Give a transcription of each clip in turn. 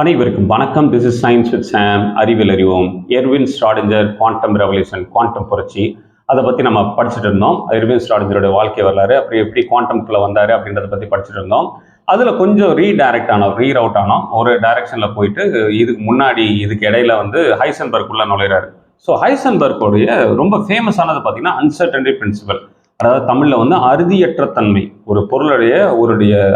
அனைவருக்கும் வணக்கம். This is science with சாம். அறிவியல் அறிவோம். எர்வின் ஸ்ராடிஞ்சர் குவாண்டம் ரெவல்யூஷன், குவாண்டம் புரட்சி, அதை பற்றி நம்ம படிச்சுட்டு இருந்தோம். எர்வின் ஸ்ராடிஞ்சரோட வாழ்க்கை வரலாறு, அப்புறம் எப்படி குவாண்டம்குள்ளே வந்தார் அப்படின்றத பற்றி படிச்சுட்டு இருந்தோம். அதில் கொஞ்சம் ரீரவுட் ஆனோம். ஒரு டைரக்ஷனில் போயிட்டு இதுக்கு முன்னாடி இதுக்கு இடையில ஹைசன்பர்க்குள்ளே நுழைகிறாரு. ஸோ ஹைசன்பர்க்குடைய ரொம்ப ஃபேமஸானது பார்த்தீங்கன்னா அன்சர்டனிட்டி பிரின்சிபல். அதாவது தமிழில் அறுதியற்ற தன்மை. ஒரு பொருளுடைய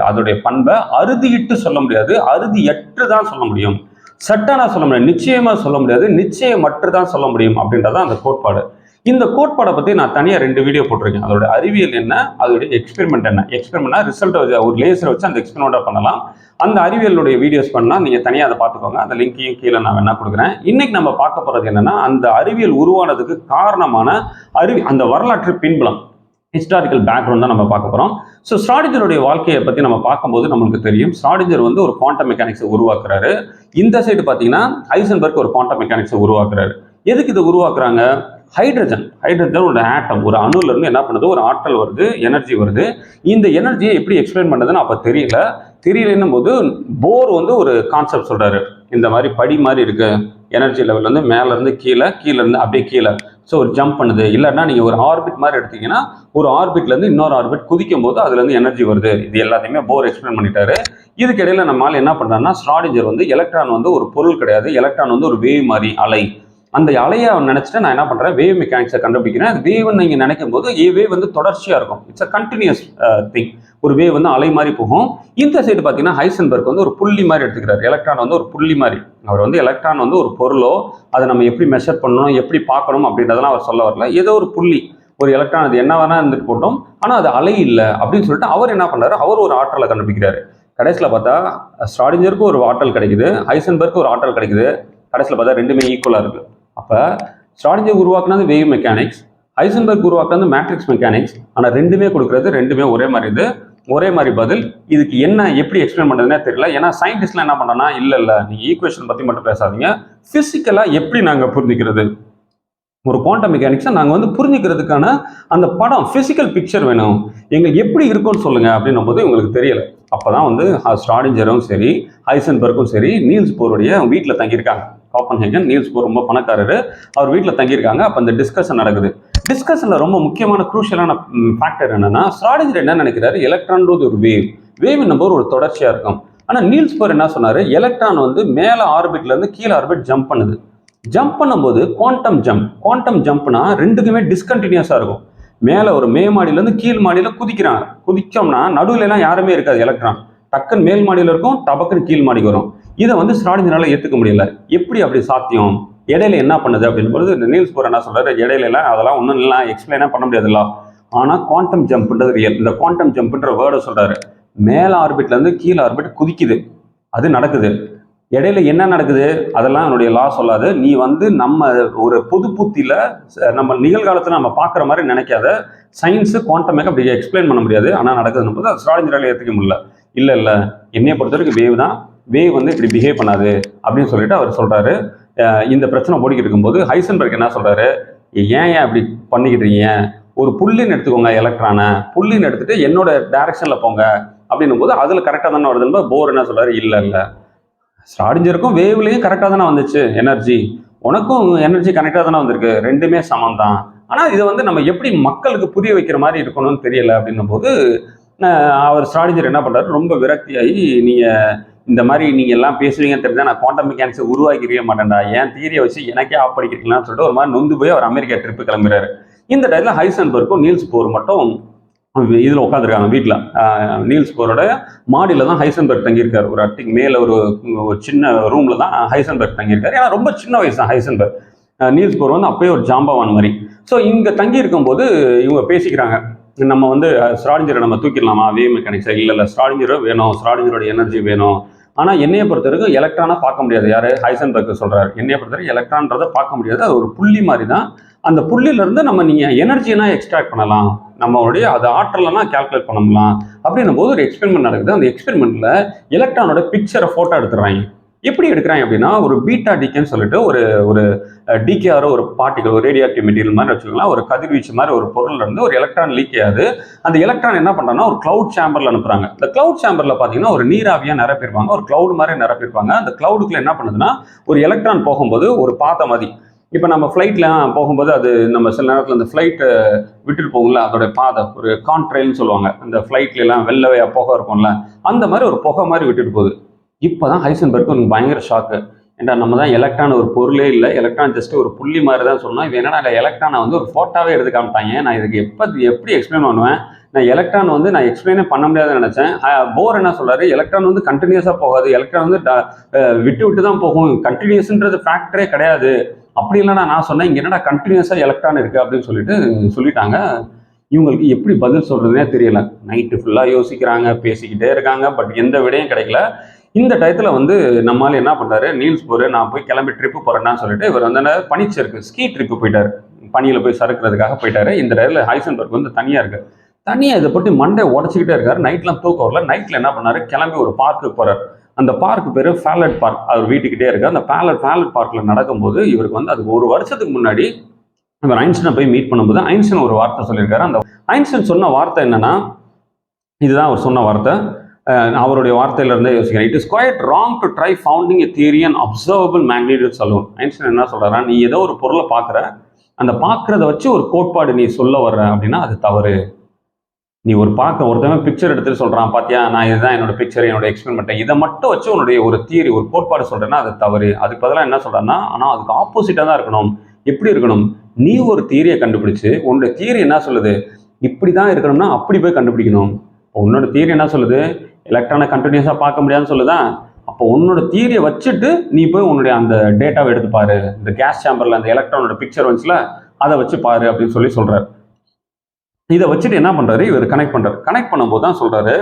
அதோடைய பண்பை அறுதியிட்டு சொல்ல முடியாது, அறுதியற்று தான் சொல்ல முடியும். சட்டானா சொல்ல முடியாது, நிச்சயமா சொல்ல முடியாது, நிச்சயமற்று தான் சொல்ல முடியும் அப்படின்றதான் அந்த கோட்பாடு. இந்த கோட்பாடை பற்றி நான் தனியாக 2 வீடியோ போட்டிருக்கேன். அதோட அறிவியல் என்ன, அதோடைய எக்ஸ்பெரிமெண்ட் என்ன. எக்ஸ்பெரிமெண்ட்னா ரிசல்ட் ஒரு லேசரை வச்சு அந்த எக்ஸ்பெரிமெண்ட்டாக பண்ணலாம். அந்த அறிவியலுடைய வீடியோஸ் பண்ணால் நீங்கள் தனியாக அதை பார்த்துக்கோங்க. அந்த லிங்கையும் கீழே நான் வேணா கொடுக்குறேன். இன்னைக்கு நம்ம பார்க்க போகிறது என்னன்னா, அந்த அறிவியல் உருவானதுக்கு காரணமான அந்த வரலாற்று பின்புலம், ஹிஸ்டாரிக்கல் பேக்ரவுண்ட் தான் நம்ம பார்க்க போகிறோம். ஸோ ஸ்ராடிஞ்சருடைய வாழ்க்கையை பற்றி நம்ம பார்க்கும்போது நம்மளுக்கு தெரியும், ஸ்ராடிஞ்சர் ஒரு குவாண்டம் மெக்கானிக்ஸை உருவாக்குறாரு. இந்த சைடு பார்த்தீங்கன்னா ஹைசன்பர்க் ஒரு குவாண்டம் மெக்கானிக்ஸை உருவாக்குறாரு. எதுக்கு இதை உருவாக்குறாங்க? ஹைட்ரஜன் ஒரு ஆட்டம், ஒரு அணுல இருந்து என்ன பண்ணுது, ஒரு ஆற்றல் வருது, எனர்ஜி வருது. இந்த எனர்ஜியை எப்படி எக்ஸ்பிளைன் பண்ணுறதுன்னு அப்போ தெரியலன்னும் போது போர் ஒரு கான்செப்ட் சொல்றாரு. இந்த மாதிரி படி மாதிரி இருக்கு, எனர்ஜி லெவல் மேலேருந்து கீழேருந்து அப்படியே கீழே. ஸோ ஒரு ஜம்ப் பண்ணுது. இல்லைன்னா நீங்கள் ஒரு ஆர்பிட் மாதிரி எடுத்தீங்கன்னா, ஒரு ஆர்பிட்லேருந்து இன்னொரு ஆர்பிட் குதிக்கும் போது அதுலேருந்து எனர்ஜி வருது. இது எல்லாத்தையுமே போர் எக்ஸ்பிளைன் பண்ணிட்டாரு. இதுக்கு இடையில நம்மளால என்ன பண்ணுறாருன்னா, ஸ்ராடிஞ்சர் எலக்ட்ரான் ஒரு பொருள் கிடையாது, எலக்ட்ரான் ஒரு வேவ் மாதிரி, அலை. அந்த அலையை நினைச்சிட்டு நான் என்ன பண்றேன், வேவ் மெக்கானிக்ஸை கண்டுபிடிக்கிறேன். அது வேவ்னு நீங்க நினைக்கும் போது வேவ் தொடர்ச்சியா இருக்கும். It's a continuous thing. ஒரு வேவ் அலை மாதிரி போகும். இந்த சைடு பார்த்தீங்கன்னா ஹைசன்பர்க் ஒரு புள்ளி மாதிரி எடுத்துக்கிறார். எலக்ட்ரான் ஒரு புள்ளி மாதிரி. அவர் எலக்ட்ரான் ஒரு பொருளோ, அதை நம்ம எப்படி மெஷர் பண்ணணும், எப்படி பார்க்கணும் அப்படின்றதெல்லாம் அவர் சொல்ல வரல. ஏதோ ஒரு புள்ளி, ஒரு எலக்ட்ரான், அது என்ன வேணா இருந்துட்டு போட்டோம், ஆனால் அது அலை இல்லை அப்படின்னு சொல்லிட்டு அவர் என்ன பண்ணாரு, அவர் ஒரு ஆற்றலை கண்டுபிடிக்கிறாரு. கடைசியில் பார்த்தா ஸ்ராடிஞ்சருக்கு ஒரு ஆற்றல் கிடைக்குது, ஹைசன்பர்க்கு ஒரு ஆற்றல் கிடைக்குது. கடைசியில் பார்த்தா ரெண்டுமே ஈக்குவலாக இருக்கு. அப்போ ஸ்ராடிஞ்சர் உருவாக்குனது வேவ் மெக்கானிக்ஸ், ஹைசன்பர்க் உருவாக்குனது மேட்ரிக்ஸ் மெக்கானிக்ஸ். ஆனால் ரெண்டுமே கொடுக்குறது ரெண்டுமே ஒரே மாதிரி இது, ஒரே மாதிரி பதில். இதுக்கு என்ன எப்படி எக்ஸ்பிளைன் பண்ணுறதுனே தெரியல. ஏன்னா சயின்டிஸ்ட்லாம் என்ன பண்ணனா, இல்லை நீங்கள் ஈக்குவேஷன் பற்றி மட்டும் பேசாதீங்க, ஃபிசிக்கலாக எப்படி நாங்கள் புரிஞ்சுக்கிறது, ஒரு குவாண்டம் மெக்கானிக்ஸை நாங்கள் புரிஞ்சுக்கிறதுக்கான அந்த படம், ஃபிசிக்கல் பிக்சர் வேணும், எங்களுக்கு எப்படி இருக்கும்னு சொல்லுங்க அப்படின்னும் போது இவங்களுக்கு தெரியல. அப்போதான் ஸ்ராடிஞ்சரும் சரி, ஹைசன்பர்க்கும் சரி, நீல்ஸ் போருடைய வீட்டில் தங்கியிருக்காங்க. கோப்பன்ஹேகன். நீல்ஸ் போர் ரொம்ப பணக்காரரு, அவர் வீட்டில் தங்கியிருக்காங்க. அப்போ அந்த டிஸ்கஷன் நடக்குது. டிஸ்கஷனில் ரொம்ப முக்கியமான குரூஷியலான ஃபேக்டர் என்னன்னா, ஸ்ராடிஞ்சர் என்ன நினைக்கிறாரு, எலக்ட்ரான்றது ஒரு வேவ்னும் போது ஒரு தொடர்ச்சியாக இருக்கும். ஆனால் நீல்ஸ் போர் என்ன சொன்னார், எலக்ட்ரான் மேலே ஆர்பிட்லேருந்து கீழே ஆர்பிட் ஜம்ப் பண்ணுது. ஜம்ப் பண்ணும்போது குவாண்டம் ஜம்ப்னா ரெண்டுக்குமே டிஸ்கண்டினியூஸாக இருக்கும். மேலே ஒரு மாடியிலேருந்து கீழ் மாடியில் குதிச்சோம்னா நடுவில் யாருமே இருக்காது. எலக்ட்ரான் டக்குன்னு மேல் மாடியில் இருக்கும், டபக்குன்னு கீழ் மாடிக்கு வரும். இதை ஸ்ராடிஞ்சரால ஏற்றுக்க முடியல. எப்படி அப்படி சாத்தியம், இடையில என்ன பண்ணுது அப்படின்போது நீல்ஸ் போர் என்ன சொல்றாரு, இடையில அதெல்லாம் ஒன்றும் இல்லை, எக்ஸ்பிளைனா பண்ண முடியாதுல்ல. ஆனால் குவாண்டம் ஜம்ப்ன்றது ரியல். இந்த குவாண்டம் ஜம்ப்ன்ற வேர்டை சொல்றாரு. மேல ஆர்பிட்லேருந்து கீழ் ஆர்பிட் குதிக்குது, அது நடக்குது. இடையில என்ன நடக்குது அதெல்லாம் என்னுடைய லா சொல்லாது. நீ நம்ம ஒரு பொது புத்தியில நம்ம நிகழ்காலத்தில் நம்ம பார்க்குற மாதிரி நினைக்காத. சயின்ஸு குவாண்டம் அப்படி எக்ஸ்பிளைன் பண்ண முடியாது, ஆனால் நடக்குதுன்னு போது ஸ்ராடிஞ்சரால ஏற்றுக்க முடியல. இல்லை என்னைய பொறுத்த வரைக்கும் வேவ் தான், வேவ் இப்படி பிஹேவ் பண்ணாது அப்படின்னு சொல்லிட்டு அவர் சொல்றாரு. இந்த பிரச்சனை ஓடிக்கிட்டு இருக்கும்போது ஹைசன்பர்க் என்ன சொல்றாரு, ஏன் அப்படி பண்ணிக்கிட்டு இருக்கீங்க, ஒரு புள்ளின்னு எடுத்துக்கோங்க, எலக்ட்ரானை புள்ளின்னு எடுத்துட்டு என்னோட டைரக்ஷன்ல போங்க அப்படின்னும் போது அதுல கரெக்டாக தானே வருதுன்னு போர் என்ன சொல்றாரு, இல்லை ஸ்ராடிஞ்சருக்கும் வேவ்லையும் கரெக்டாக தானே வந்துச்சு எனர்ஜி, உனக்கும் எனர்ஜி கரெக்டாக தானே வந்திருக்கு, ரெண்டுமே சமம் தான். ஆனால் இதை நம்ம எப்படி மக்களுக்கு புரிய வைக்கிற மாதிரி இருக்கணும்னு தெரியல அப்படின்னும் போது அவர் ஸ்ராடிஞ்சர் என்ன பண்றாரு, ரொம்ப விரக்தியாகி, நீங்க இந்த மாதிரி நீங்க எல்லாம் பேசுவீங்கன்னு தெரிஞ்சா நான் குவாண்டம் மெக்கானிக்ஸை உருவாக்கிருக்க மாட்டேன்டா, என் தியரியை வச்சு எனக்கே ஆப்படிக்கிறீங்களான்னு சொல்லிட்டு ஒரு மாதிரி நொந்து போய் அவர் அமெரிக்கா ட்ரிப்பு கிளம்புறாரு. இந்த டைம்ல ஹைசன்பர்க்கும் நீல்ஸ் போர் மட்டும் இதில் உட்காந்துருக்காங்க வீட்டில். நீல்ஸ் போரோட மாடியில் தான் ஹைசன்பர்க் தங்கியிருக்காரு. ஒரு அட்டிக்கு மேலே ஒரு சின்ன ரூமில் தான் ஹைசன்பர்க் தங்கியிருக்காரு. ஏன்னா ரொம்ப சின்ன வயசு தான் ஹைசன்பர்க். நீல்ஸ் போர் அப்பயே ஒரு ஜாம்பவான் மாதிரி. ஸோ இங்கே தங்கி இருக்கும்போது இவங்க பேசிக்கிறாங்க, நம்ம ஸ்ராடிஞ்சரை நம்ம தூக்கிடலாமா வேவ் மெக்கானிக்ஸை. இல்லை ஸ்ராடிஞ்சரும் வேணும், ஸ்ராடிஞ்சரோட எனர்ஜி வேணும். ஆனால் என்னையை பொறுத்த வரைக்கும் எலக்ட்ரானை பார்க்க முடியாது. யார், ஹைசன்பர்க் சொல்கிறார். என்னையை பொறுத்த வரைக்கும் எலக்ட்ரான்றதை பார்க்க முடியாது, அது ஒரு புள்ளி மாதிரி தான். அந்த புள்ளியிலேருந்து நீங்கள் எனர்ஜினா எக்ஸ்ட்ராக்ட் பண்ணலாம், நம்மளுடைய அது ஆற்றலாம் கால்குலேட் பண்ணலாம் அப்படின்னும் போது ஒரு எக்ஸ்பெரிமெண்ட் நடக்குது. அந்த எக்ஸ்பெரிமெண்ட்டில் எலக்ட்ரானோட பிக்சரை ஃபோட்டோ எடுத்துடுறாங்க. எப்படி எடுக்கிறாங்க அப்படின்னா, ஒரு பீட்டா டிகேன்னு சொல்லிட்டு ஒரு ஒரு டிகேஆர் ஒரு பார்ட்டிகல், ஒரு ரேடியோ ஆக்டிவ் மெட்டீரியல் மாதிரி வச்சுக்கலாம், ஒரு கதிர்வீச்சு மாதிரி ஒரு பொருள்ல இருந்து ஒரு எலக்ட்ரான் லீக் ஆகுது. அந்த எலக்ட்ரான் என்ன பண்றாங்கன்னா ஒரு கிளவுட் சேம்பர்ல அனுப்புறாங்க. இந்த கிளவுட் சேம்பர்ல பாத்தீங்கன்னா ஒரு நீராவியா நிரப்பியிருப்பாங்க, ஒரு கிளவுட் மாதிரி நிரப்பியிருப்பாங்க. அந்த கிளவுடுக்குள்ள என்ன பண்ணுதுன்னா ஒரு எலக்ட்ரான் போகும்போது ஒரு பாத்த மாதிரி, இப்போ நம்ம ஃப்ளைட்ல போகும்போது அது நம்ம சில நேரத்தில் அந்த ஃப்ளைட் விட்டுட்டு போகும்ல, அதோட பாதை ஒரு கான்ட்ரெயில்னு சொல்லுவாங்க, அந்த ஃப்ளைட்ல எல்லாம் வெள்ளவையா புகை இருக்கும்ல, அந்த மாதிரி ஒரு புகை மாதிரி விட்டுட்டு போகுது. இப்போதான் ஹைசன்பர்க் ஒரு பயங்கர ஷாக்கு. ஏன்டா நம்ம தான் எலக்ட்ரான் ஒரு பொருளே இல்லை, எலக்ட்ரான் ஜஸ்ட் ஒரு புள்ளி மாதிரி தான் சொன்னோம், இவன் என்னடா எலக்ட்ரானை வந்து ஒரு ஃபோட்டோவே எடுத்து காமிட்டாங்க, நான் இதுக்கு எப்படி எக்ஸ்பிளைன் பண்ணுவேன், நான் எலக்ட்ரான் வந்து நான் எக்ஸ்பிளைனே பண்ண முடியாதுன்னு நினைச்சேன். போர் என்ன சொல்றாரு, எலக்ட்ரான் வந்து கண்டினியூஸாக போகாது, எலக்ட்ரான் வந்து விட்டு விட்டு தான் போகும், கண்டினியூஸ்ன்றது ஃபேக்டரே கிடையாது. அப்படி இல்லைனா நான் சொன்னேன், இங்கே என்னடா கண்டினியூஸாக எலக்ட்ரான் இருக்குது அப்படின்னு சொல்லிட்டாங்க. இவங்களுக்கு எப்படி பதில் சொல்கிறதுனே தெரியல. நைட்டு ஃபுல்லாக யோசிக்கிறாங்க, பேசிக்கிட்டே இருக்காங்க, பட் எந்த விடையும் கிடைக்கல. இந்த டயத்தில் வந்து நம்மளால என்ன பண்ணுறாரு, நீல்ஸ் போர் நான் போய் கிளம்பி ட்ரிப்பு போகிறேன்னு சொல்லிட்டு இவர் வந்து பனிச்சருக்கு ஸ்கீ ட்ரிப்பு போயிட்டார், பனியில் போய் சறுக்கிறதுக்காக போயிட்டாரு. இந்த டயத்தில் ஹைசன்பர்க் வந்து தனியாக இருக்கு, தனியாக இதை பற்றி மண்டை உடச்சிக்கிட்டே இருக்காரு. நைட்லாம் தூக்கம் வரல. நைட்டில் என்ன பண்ணாரு, கிளம்பி ஒரு பார்க்குக்கு போகிறார். அந்த பார்க் பேர் ஃபேலட் பார்க். அவர் வீட்டுக்கிட்டே இருக்கு. அந்த ஃபேலட் பார்க்கில் நடக்கும்போது இவருக்கு வந்து அதுக்கு ஒரு வருஷத்துக்கு முன்னாடி இவர் ஐன்ஸ்டைனை போய் மீட் பண்ணும்போது ஐன்ஸ்டைன் ஒரு வார்த்தை சொல்லியிருக்காரு. அந்த ஐன்ஸ்டைன் சொன்ன வார்த்தை என்னன்னா, இதுதான் அவர் சொன்ன வார்த்தை. அவருடைய வார்த்தையிலிருந்தே யோசிக்கிறேன். It is quite wrong to try founding a theory and observable magnitude alone. Einstein என்ன சொல்றாரா, நீ ஏதோ ஒரு பொருளை பார்க்குற, அந்த பார்க்கறத வச்சு ஒரு கோட்பாடு நீ சொல்ல வர்ற அப்படின்னா அது தவறு. நீ ஒருத்தவங்க பிக்சர் எடுத்துட்டு சொல்றான், பாத்தியா நான் இதுதான் என்னோட பிக்சர், என்னோட எக்ஸ்பெரிமெண்ட், இதை மட்டும் வச்சு உன்னுடைய ஒரு தியரி ஒரு கோட்பாடு சொல்றேன்னா அது தவறு. அதுக்கு பதிலாக என்ன சொல்றான்னா, ஆனா அதுக்கு ஆப்போசிட்டா தான் இருக்கணும். எப்படி இருக்கணும், நீ ஒரு தியரியை கண்டுபிடிச்சு உன்னோட தியரி என்ன சொல்லுது, இப்படிதான் இருக்கணும்னா அப்படி போய் கண்டுபிடிக்கணும். உன்னோட தியரி என்ன சொல்லுது, எலக்ட்ரானை கண்டினியூஸா பார்க்க முடியாதுன்னு சொல்லுதான். அப்போ உன்னோட தியரியை வச்சுட்டு நீ போய் உன்னுடைய அந்த டேட்டாவை எடுத்து பாரு, இந்த கேஸ் சேம்பர்ல அந்த எலக்ட்ரானோட பிக்சர் வந்துச்சுல அதை வச்சு பாரு அப்படின்னு சொல்றாரு. இதை வச்சுட்டு என்ன பண்றாரு, இவர் கனெக்ட் பண்ணும்போது தான் சொல்றாரு,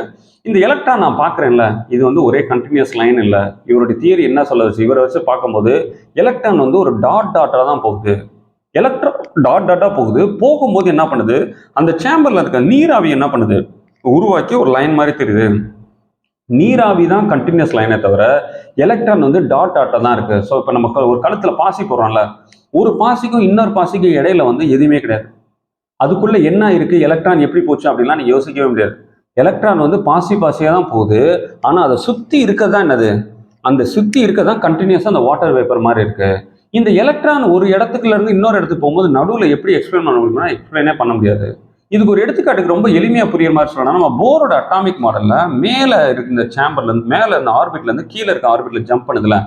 இந்த எலக்ட்ரான் நான் பார்க்குறேன்ல, இது வந்து ஒரே கண்டினியூஸ் லைன் இல்லை. இவருடைய தியரி என்ன சொல்ல வச்சு, இவரை வச்சு பார்க்கும்போது எலக்ட்ரான் வந்து ஒரு டாட்டா தான் போகுது. எலக்ட்ரான் டாட்டா போகும்போது என்ன பண்ணுது, அந்த சேம்பர்ல இருக்க நீராவி என்ன பண்ணுது, உருவாக்கி ஒரு லைன் மாதிரி தெரியுது. நீராவி தான் கண்டினியூஸ் லைனே தவிர எலக்ட்ரான் வந்து டாட்டா தான் இருக்கு. ஸோ இப்போ நம்ம ஒரு கழுத்துல பாசி போடுறோம்ல, ஒரு பாசிக்கும் இன்னொரு பாசிக்கும் இடையில வந்து எதுவுமே கிடையாது. அதுக்குள்ள என்ன இருக்கு, எலக்ட்ரான் எப்படி போச்சு அப்படின்லாம் நீ யோசிக்கவே முடியாது. எலக்ட்ரான் வந்து பாசியா தான் போகுது. ஆனா அதை சுத்தி இருக்கதான் என்னது, அந்த சுத்தி இருக்கதான் கண்டினியூஸா அந்த வாட்டர் வேப்பர் மாதிரி இருக்கு. இந்த எலக்ட்ரான் ஒரு இடத்துக்குள்ள இருந்து இன்னொரு இடத்துக்கு போகும்போது நடுவில் எப்படி எக்ஸ்பிளைன் பண்ண முடியும்னா எக்ஸ்பிளைனே பண்ண முடியாது. இதுக்கு ஒரு எடுத்துக்காட்டுக்கு ரொம்ப எளிமையா புரியுற மாதிரி சொல்லணும். நம்ம போரோட அட்டாமிக் மாடல்ல மேல இருக்க இந்த சேம்பர்ல இருந்து, மேல இருந்த ஆர்பிட்ல இருந்து கீழே இருக்க ஆர்பிட்ல ஜம்ப் பண்ணுதுல,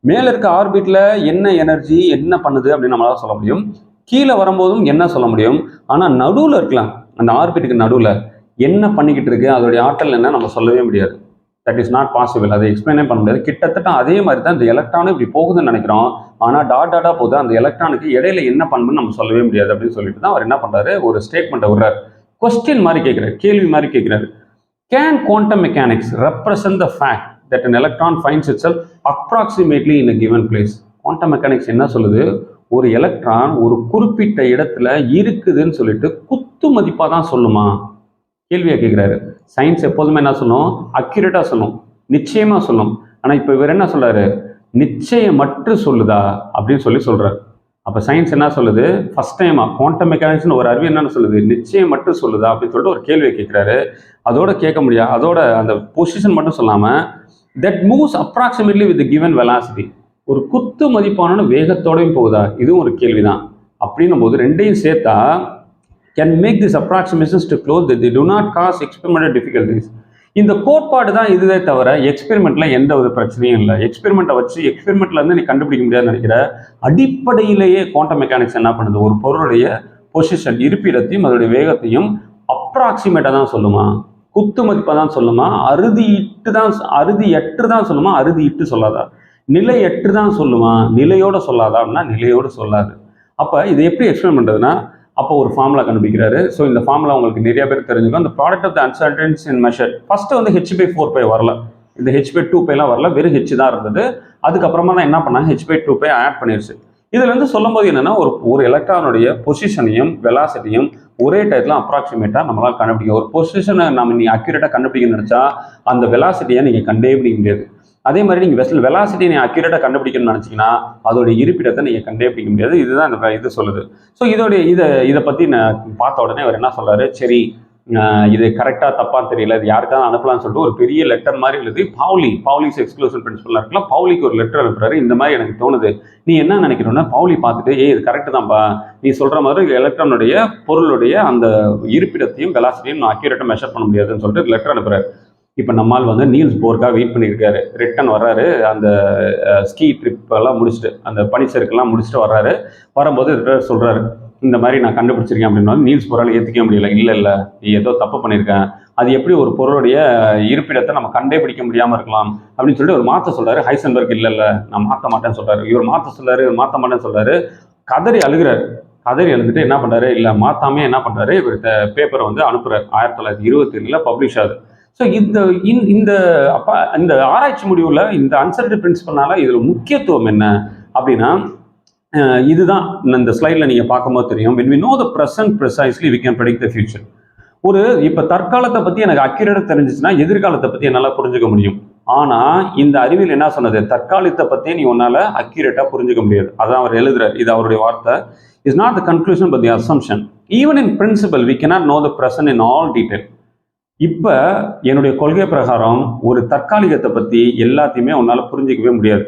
மேல இருக்க ஆர்பிட்ல என்ன எனர்ஜி என்ன பண்ணுது அப்படின்னு நம்மளால சொல்ல முடியும். கீழே வரும்போதும் என்ன சொல்ல முடியும். ஆனா நடுவில் இருக்கலாம், அந்த ஆர்பிட்டுக்கு நடுவில் என்ன பண்ணிக்கிட்டு இருக்கு, அதோடைய ஆற்றல் என்ன நம்ம சொல்லவே முடியாது. That is not possible. அதை எக்ஸ்பிளைனே பண்ண முடியாது. கிட்டத்தட்ட அதே மாதிரி தான் இந்த எலக்ட்ரானும் இப்படி போகுதுன்னு நினைக்கிறோம். ஆனா டாட்டா போகுது, அந்த எலக்ட்ரானுக்கு இடையில என்ன பண்புன்னு நம்ம சொல்லவே முடியாது அப்படின்னு சொல்லிட்டு தான் அவர் என்ன பண்றாரு, ஒரு ஸ்டேட்மெண்ட்டை விடுறாரு. கொஸ்டின் மாதிரி கேட்கிறாரு, கேள்வி மாதிரி கேட்கிறாரு. Can quantum mechanics represent the fact that an electron finds itself approximately in a given place? Quantum mechanics என்ன சொல்லுது, ஒரு எலக்ட்ரான் ஒரு குறிப்பிட்ட இடத்துல இருக்குதுன்னு சொல்லிட்டு குத்து மதிப்பாக தான் சொல்லுமா? கேள்வியாக கேட்குறாரு. சயின்ஸ் எப்போதுமே என்ன சொல்லும், அக்யூரேட்டாக சொல்லும், நிச்சயமாக சொல்லும். ஆனால் இப்போ இவர் என்ன சொல்றாரு, நிச்சயமற்று சொல்லுதா அப்படின்னு சொல்றாரு. அப்போ சயின்ஸ் என்ன சொல்லுது, ஃபர்ஸ்ட் டைமா குவாண்டம் மெக்கானிக்ஸ்னு ஒரு அறிவு என்னன்னு சொல்லுது, நிச்சயமற்று சொல்லுதா அப்படின்னு சொல்லிட்டு ஒரு கேள்வியை கேட்குறாரு. அதோட கேட்க முடியாது, அதோட அந்த பொசிஷன் மட்டும் சொல்லாமல் that moves approximately with given velocity, ஒரு குத்து மதிப்பான வேகத்தோடையும் போகுதா, இதுவும் ஒரு கேள்விதான். அப்படின்னும் போது ரெண்டையும் சேர்த்தா can make these approximations to close that they do not cause experimental difficulties. இந்த கோட்பாடு தான் இதுவே தவிர எக்ஸ்பெரிமெண்ட்ல எந்த ஒரு பிரச்சனையும் இல்லை. எக்ஸ்பெரிமெண்ட்டை வச்சு எக்ஸ்பெரிமெண்ட்ல இருந்து நீ கண்டுபிடிக்க முடியாதுன்னு நினைக்கிற. அடிப்படையிலேயே குவாண்டம் மெக்கானிக்ஸ் என்ன பண்ணுது, ஒரு பொருளுடைய பொசிஷன் இருப்பிடத்தையும் அதோடைய வேகத்தையும் அப்ராக்சிமேட்டா தான் சொல்லுமா, குத்து மதிப்பா தான் சொல்லுமா, அறுதியற்று தான் சொல்லுமா, அறுதியிட்டு சொல்லாதா, நிலையற்று தான் சொல்லுமா, நிலையோட சொல்லாதா அப்படின்னா நிலையோடு சொல்லாது. அப்ப இதை எப்படி எக்ஸ்பிளைன் பண்றதுன்னா, அப்போ ஒரு ஃபார்முலா கண்டுபிடிக்கிறாரு. ஸோ இந்த ஃபார்முலா உங்களுக்கு நிறைய பேர் தெரிஞ்சுக்கும். இந்த product of the uncertainties in measure first வந்து h/4π வரல, இந்த h/2πலாம் வரல, வெறும் h தான் இருந்தது. அதுக்கப்புறமா தான் என்ன பண்ணாங்க, h/2π ஆட் பண்ணிருச்சு. இதுல இருந்து சொல்லும் போது என்னன்னா, ஒரு எலக்ட்ரானுடைய பொசிஷனையும் வெலாசிட்டியும் ஒரே டயத்துல அப்ராக்சிமேட்டா நம்மளால கண்டுபிடிக்க. ஒரு பொசிஷனை நம்ம நீ அக்யூரேட்டா கண்டுபிடிக்கணும்னு நினைச்சா அந்த வெலாசிட்டியை நீங்க கண்டே பிடிக்க முடியாது. அதே மாதிரி நீங்கள் வெசல் வெலாசிட்டி நீங்கள் அக்யூரேட்டாக கண்டுபிடிக்கணும்னு நினச்சிங்கன்னா அதோடைய இருப்பிடத்தை நீங்கள் கண்டுபிடிக்க முடியாது. இதுதான் இந்த இது சொல்லுது. ஸோ இதை பற்றி நான் பார்த்த உடனே அவர் என்ன சொல்கிறாரு, சரி இது கரெக்டாக தப்பான்னு தெரியல, இது யாருக்காவது அனுப்பலாம்னு சொல்லிட்டு ஒரு பெரிய லெட்டர் மாதிரி எழுதி பவுலிஸ் எக்ஸ்க்ளூசிவ் பிரின்சிபலாக இருக்கலாம், பவுலிக்கு ஒரு லெட்டர் அனுப்புறாரு. இந்த மாதிரி எனக்கு தோணுது, நீ என்ன நினைக்கிறோன்னா பவுலி பார்த்துட்டு இது கரெக்டு தான்ப்பா, நீ சொல்கிற மாதிரி எலக்ட்ரானுடைய பொருளுடைய அந்த இருப்பிடத்தையும் வெலாசிட்டியும் நான் அக்யூரேட்டாக மெஷர் பண்ண முடியாதுன்னு சொல்லிட்டு லெட்டர் அனுப்புறாரு. இப்போ நம்மால் வந்து நீல்ஸ் போர்க்காக வெயிட் பண்ணியிருக்காரு. ரிட்டன் வர்றாரு, அந்த ஸ்கீ ட்ரிப் எல்லாம் முடிச்சுட்டு அந்த பனிச்சறுக்கெல்லாம் முடிச்சுட்டு வர்றாரு. வரும்போது சொல்கிறாரு, இந்த மாதிரி நான் கண்டுபிடிச்சிருக்கேன் அப்படின்னா நீல்ஸ் போரால் ஏற்றுக்க முடியல. இல்லை நீ ஏதோ தப்பு பண்ணியிருக்கேன், அது எப்படி ஒரு பொருளுடைய இருப்பிடத்தை நம்ம கண்டே பிடிக்க முடியாமல் இருக்கலாம் அப்படின்னு சொல்லிட்டு ஒரு மாற்ற சொல்கிறாரு. ஹைசன்பர்க் இல்லை நான் மாற்ற மாட்டேன்னு சொல்கிறாரு. இவர் மாற்ற சொல்கிறாரு, இவர் மாற்ற மாட்டேன்னு சொல்கிறாரு. கதறி அழுகிறார். கதறி எழுந்துட்டு என்ன பண்ணுறாரு, இல்லை மாற்றாமே என்ன பண்ணுறாரு, இவர் பேப்பரை வந்து அனுப்புகிறார். 1927 பப்ளிஷ் ஆகுது. ஸோ இந்த ஆராய்ச்சி முடிவில் இந்த அன்சர்டி பிரின்சிபல்னால இதில் முக்கியத்துவம் என்ன அப்படின்னா, இதுதான் இந்த ஸ்லைடில் நீங்கள் பார்க்கும்போது தெரியும். when we know the present precisely we can predict the future. இப்போ தற்காலத்தை பற்றி எனக்கு அக்யூரேட்டாக தெரிஞ்சிச்சுன்னா எதிர்காலத்தை பற்றி என்னால் புரிஞ்சுக்க முடியும். ஆனால் இந்த அறிவியல் என்ன சொன்னது, தற்காலத்தை பற்றி நீ உன்னால் அக்யூரேட்டாக புரிஞ்சுக்க முடியாது. அதான் அவர் எழுதுறார். இது அவருடைய வார்த்தை. Is not the conclusion but the assumption. Even in principle we cannot know the present in all detail. இப்போ என்னுடைய கொள்கை பிரகாரம் ஒரு தற்காலிகத்தை பற்றி எல்லாத்தையுமே உன்னால் புரிஞ்சிக்கவே முடியாது.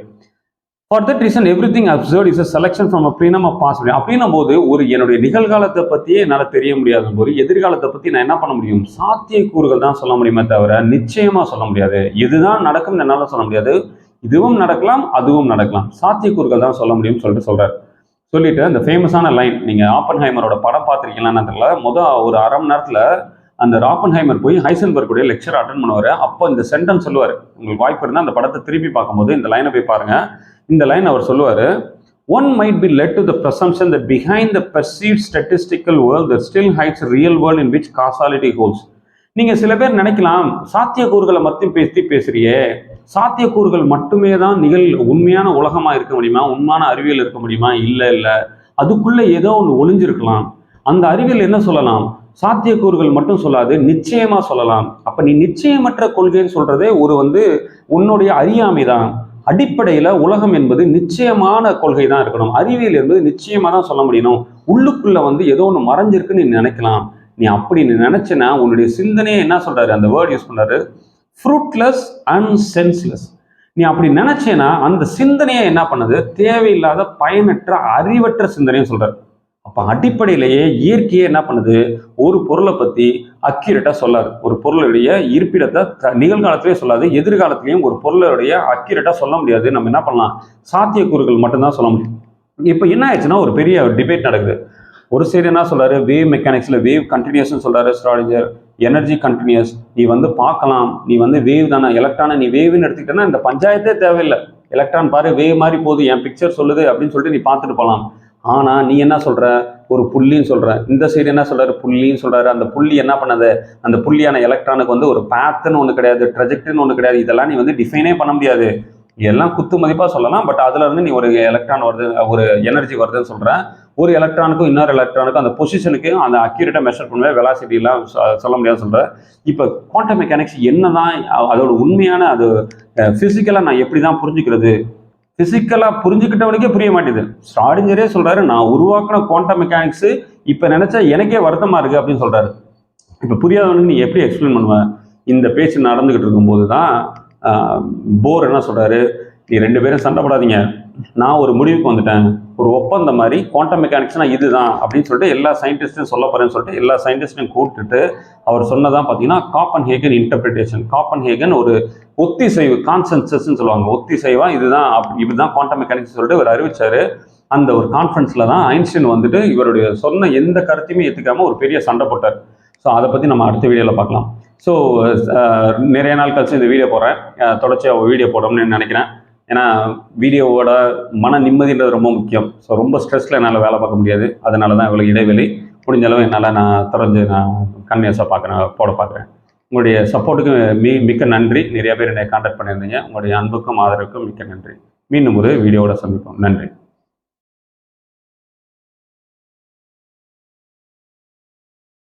For that reason, everything observed is a selection from a plenum of possibility. அப்படின்னும் போது என்னுடைய நிகழ்காலத்தை பற்றியே என்னால் தெரிய முடியாத போது எதிர்காலத்தை பற்றி நான் என்ன பண்ண முடியும், சாத்தியக்கூறுகள் தான் சொல்ல முடியுமே தவிர நிச்சயமாக சொல்ல முடியாது. இதுதான் நடக்கும்னு என்னால் சொல்ல முடியாது. இதுவும் நடக்கலாம், அதுவும் நடக்கலாம், சாத்தியக்கூறுகள் தான் சொல்ல முடியும்னு சொல்றாரு. சொல்லிட்டு அந்த ஃபேமஸான லைன், நீங்கள் ஆப்பன்ஹைமரோட படம் பார்த்துருக்கீங்களான்னு தெரியல, ஒரு அரை மணி நேரத்தில் அந்த ஆப்பன்ஹைமர் போய் ஹைசன்பர்க்குடைய லெக்சர் அட்டன் பண்ணுவார். அப்போ இந்த சென்டென்ஸ் சொல்லுவார். உங்களுக்கு வாய்ப்பு இருந்தால் அந்த படத்தை திருப்பி பார்க்கும்போது இந்த லைனை போய் பாருங்க. இந்த லைன் அவர் சொல்லுவார், one might be led to the presumption that behind the perceived statistical world there still hides a real world in which causality holds. நீங்க சில பேர் நினைக்கலாம், சாத்தியக்கூறுகளை மட்டும் பேசுறியே, சாத்தியக்கூறுகள் மட்டுமே தான் உண்மையான உலகமா இருக்க முடியுமா, உண்மையான அறிவியல் இருக்க முடியுமா? இல்லை, அதுக்குள்ள ஏதோ ஒன்று ஒளிஞ்சிருக்கலாம். அந்த அறிவியல் என்ன சொல்லலாம், சாத்தியக்கூறுகள் மட்டும் சொல்லாது, நிச்சயமா சொல்லலாம். அப்ப நீ நிச்சயமற்ற கொள்கைன்னு சொல்றதே உன்னுடைய அறியாமை தான். அடிப்படையில் உலகம் என்பது நிச்சயமான கொள்கை தான் இருக்கணும். அறிவியல் என்பது நிச்சயமாக தான் சொல்ல முடியணும். உள்ளுக்குள்ள ஏதோ ஒன்று மறைஞ்சிருக்குன்னு நீ நினைக்கலாம். நீ அப்படி நீ நினைச்சனா உன்னுடைய சிந்தனையை என்ன சொல்றாரு, அந்த வேர்ட் யூஸ் பண்றாரு, ஃப்ரூட்லெஸ் அண்ட் சென்ஸ்லெஸ். நீ அப்படி நினைச்சேன்னா அந்த சிந்தனையை என்ன பண்ணுது, தேவையில்லாத பயனற்ற அறிவற்ற சிந்தனையும் சொல்றாரு. அப்போ அடிப்படையிலேயே இயற்கையே என்ன பண்ணுது, ஒரு பொருளை பற்றி அக்யூரேட்டாக சொல்லாது. ஒரு பொருளுடைய இருப்பிடத்தை நிகழ்காலத்திலே சொல்லாது, எதிர்காலத்திலையும் ஒரு பொருளுடைய அக்யூரேட்டாக சொல்ல முடியாது. நம்ம என்ன பண்ணலாம், சாத்தியக்கூறுகள் மட்டும்தான் சொல்ல முடியும். இப்போ என்ன ஆயிடுச்சுன்னா ஒரு பெரிய டிபேட் நடக்குது. ஒரு சைடு என்ன சொல்றாரு, வேவ் மெக்கானிக்ஸில் வேவ் கண்டினியூஸ்னு சொல்றாரு ஸ்ட்ராடிஞ்சர், எனர்ஜி கண்டினியூஸ். நீ பார்க்கலாம், நீ வேவ் தானே, எலக்ட்ரானை நீ வேவ்னு எடுத்துக்கிட்டேன்னா இந்த பஞ்சாயத்தே தேவையில்லை. எலக்ட்ரான் பாரு வேவ் மாதிரி போகுது, என் பிக்சர் சொல்லுது அப்படின்னு சொல்லிட்டு நீ பார்த்துட்டு போகலாம். ஆனால் நீ என்ன சொல்கிற, ஒரு புள்ளின்னு சொல்கிற. இந்த சைடு என்ன சொல்கிறாரு, புள்ளின்னு சொல்கிறாரு. அந்த புள்ளி என்ன பண்ணது, அந்த புள்ளியான எலக்ட்ரானுக்கு ஒரு பேத்துன்னு ஒன்று கிடையாது, ட்ரெஜெக்ட்ரின்னு ஒன்று கிடையாது. இதெல்லாம் நீ டிஃபைனே பண்ண முடியாது. எல்லாம் குத்து மதிப்பாக சொல்லலாம். பட் அதில் நீ ஒரு எலக்ட்ரான் வருது, ஒரு எனர்ஜி வருதுன்னு சொல்கிறேன். ஒரு எலக்ட்ரானுக்கும் இன்னொரு எலக்ட்ரானுக்கும் அந்த பொசிஷனுக்கும் அந்த அக்யூரேட்டாக மெஷர் பண்ணுவேன், வெலாசிட்டிலாம் சொல்ல முடியாதுன்னு சொல்கிறேன். இப்போ குவாண்டம் மெக்கானிக்ஸ் என்ன தான் அதோட உண்மையான அது ஃபிசிக்கலாக நான் எப்படி தான் புரிஞ்சுக்கிறது, பிசிக்கலாக புரிஞ்சுக்கிட்டவனுக்கே புரிய மாட்டேது. ஸ்ட்ராடிஞ்சரே சொல்றாரு, நான் உருவாக்கின குவாண்டம் மெக்கானிக்ஸ் இப்போ நினைச்சா எனக்கே வருத்தமா இருக்கு அப்படின்னு சொல்றாரு. இப்போ புரியாதவனுக்கு நீ எப்படி எக்ஸ்பிளைன் பண்ணுவ? இந்த பேச்சு நடந்துகிட்டு இருக்கும்போது தான் போர் என்ன சொல்றாரு, நீ 2 பேரும் சண்டை போடாதீங்க, நான் ஒரு முடிவுக்கு வந்துட்டேன், ஒரு ஒப்பந்தம் மாதிரி குவாண்டம் மெக்கானிக்ஸ்னா இதுதான் அப்படின்னு சொல்லிட்டு எல்லா சயின்டிஸ்ட்டும் சொல்ல போறேன்னு சொல்லிட்டு எல்லா சயின்டிஸ்டையும் கூப்பிட்டுட்டு அவர் சொன்னதான் பார்த்தீங்கன்னா காப்பன்ஹேகன் இன்டர்பிரிட்டேஷன். காப்பன்ஹேகன் ஒரு ஒத்திசைவு, கான்சென்சஸ்ன்னு சொல்லுவாங்க, ஒத்திசைவா இதுதான் இப்படிதான் குவாண்டம் மெக்கானிக்ஸ் சொல்லிட்டு இவர் அறிவிச்சாரு. அந்த ஒரு கான்ஃபரன்ஸில் தான் ஐன்ஸ்டைன் இவருடைய சொன்ன எந்த கருத்தையுமே ஏற்றுக்காம ஒரு பெரிய சண்டை போட்டார். ஸோ அதை பற்றி நம்ம அடுத்த வீடியோவில் பார்க்கலாம். ஸோ நிறைய நாள் கழிச்சு இந்த வீடியோ போடுறேன், தொடர்ச்சியாக வீடியோ போடணும்னு நினைக்கிறேன். ஏன்னா வீடியோவோட மன நிம்மதின்றது ரொம்ப முக்கியம். ஸோ ரொம்ப ஸ்ட்ரெஸ்ஸில் என்னால் வேலை பார்க்க முடியாது. அதனால தான் இவ்வளோ இடைவெளி. முடிஞ்ச அளவு என்னால் நான் தொடர்ந்து கன்வியன்ஸாக போட பார்க்குறேன். உங்களுடைய சப்போர்ட்டுக்கு மிக்க நன்றி. நிறைய பேர் என்னை கான்டாக்ட் பண்ணியிருந்தீங்க. உங்களுடைய அன்புக்கும் ஆதரவுக்கும் மிக்க நன்றி. மீண்டும் ஒரு வீடியோவோட சந்திப்போம். நன்றி.